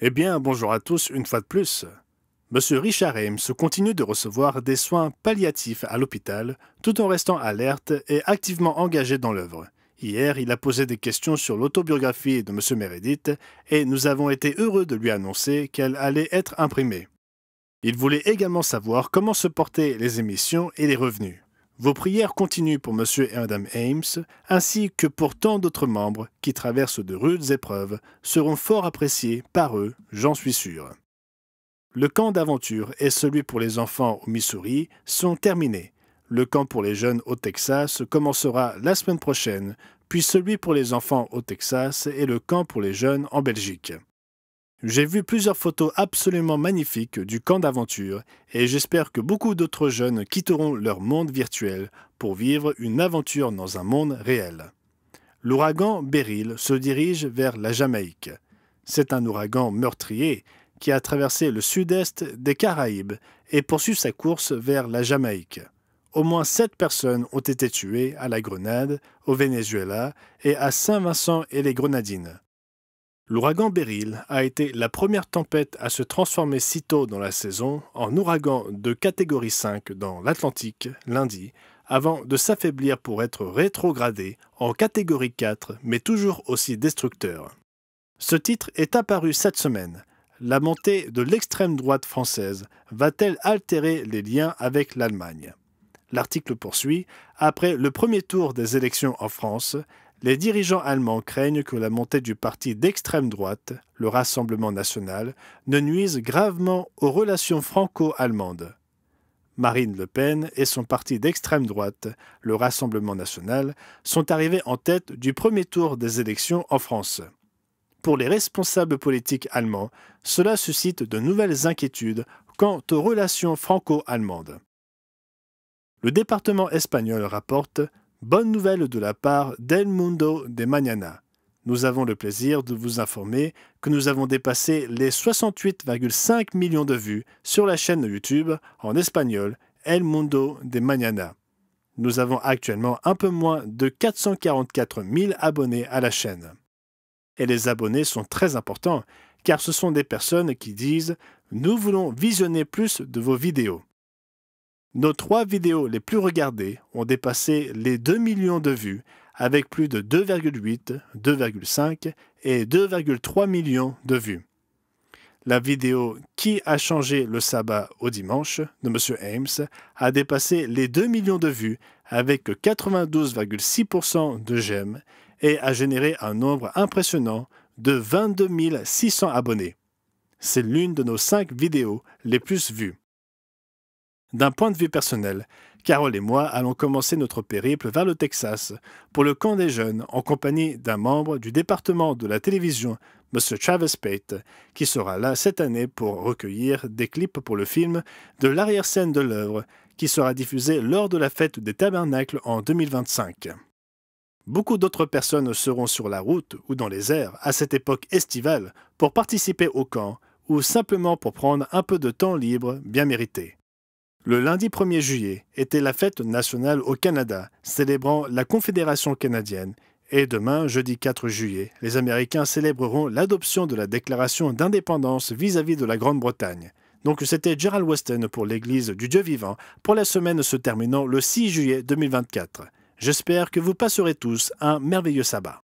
Eh bien, bonjour à tous une fois de plus. Monsieur Richard Ames continue de recevoir des soins palliatifs à l'hôpital tout en restant alerte et activement engagé dans l'œuvre. Hier, il a posé des questions sur l'autobiographie de Monsieur Meredith et nous avons été heureux de lui annoncer qu'elle allait être imprimée. Il voulait également savoir comment se portaient les émissions et les revenus. Vos prières continuent pour Monsieur et Madame Ames, ainsi que pour tant d'autres membres qui traversent de rudes épreuves, seront fort appréciés par eux, j'en suis sûr. Le camp d'aventure et celui pour les enfants au Missouri sont terminés. Le camp pour les jeunes au Texas commencera la semaine prochaine, puis celui pour les enfants au Texas et le camp pour les jeunes en Belgique. J'ai vu plusieurs photos absolument magnifiques du camp d'aventure et j'espère que beaucoup d'autres jeunes quitteront leur monde virtuel pour vivre une aventure dans un monde réel. L'ouragan Beryl se dirige vers la Jamaïque. C'est un ouragan meurtrier qui a traversé le sud-est des Caraïbes et poursuit sa course vers la Jamaïque. Au moins 7 personnes ont été tuées à la Grenade, au Venezuela et à Saint-Vincent-et-les-Grenadines. L'ouragan Beryl a été la première tempête à se transformer si tôt dans la saison en ouragan de catégorie 5 dans l'Atlantique lundi, avant de s'affaiblir pour être rétrogradé en catégorie 4, mais toujours aussi destructeur. Ce titre est apparu cette semaine. La montée de l'extrême droite française va-t-elle altérer les liens avec l'Allemagne? L'article poursuit. Après le premier tour des élections en France, les dirigeants allemands craignent que la montée du parti d'extrême droite, le Rassemblement national, ne nuise gravement aux relations franco-allemandes. Marine Le Pen et son parti d'extrême droite, le Rassemblement national, sont arrivés en tête du premier tour des élections en France. Pour les responsables politiques allemands, cela suscite de nouvelles inquiétudes quant aux relations franco-allemandes. Le département espagnol rapporte « Bonne nouvelle de la part d'El Mundo de Mañana. Nous avons le plaisir de vous informer que nous avons dépassé les 68,5 millions de vues sur la chaîne YouTube en espagnol El Mundo de Mañana. Nous avons actuellement un peu moins de 444 000 abonnés à la chaîne. Et les abonnés sont très importants car ce sont des personnes qui disent « Nous voulons visionner plus de vos vidéos ». Nos 3 vidéos les plus regardées ont dépassé les 2 millions de vues avec plus de 2,8, 2,5 et 2,3 millions de vues. La vidéo « Qui a changé le sabbat au dimanche » de M. Ames a dépassé les 2 millions de vues avec 92,6% de j'aime et a généré un nombre impressionnant de 22 600 abonnés. C'est l'une de nos 5 vidéos les plus vues. D'un point de vue personnel, Carole et moi allons commencer notre périple vers le Texas pour le camp des jeunes en compagnie d'un membre du département de la télévision, M. Travis Pate, qui sera là cette année pour recueillir des clips pour le film de l'arrière-scène de l'œuvre qui sera diffusé lors de la fête des Tabernacles en 2025. Beaucoup d'autres personnes seront sur la route ou dans les airs à cette époque estivale pour participer au camp ou simplement pour prendre un peu de temps libre bien mérité. Le lundi 1er juillet était la fête nationale au Canada, célébrant la Confédération canadienne, et demain, jeudi 4 juillet, les Américains célébreront l'adoption de la déclaration d'indépendance vis-à-vis de la Grande-Bretagne. Donc c'était Gerald Weston pour l'Église du Dieu vivant, pour la semaine se terminant le 6 juillet 2024. J'espère que vous passerez tous un merveilleux sabbat.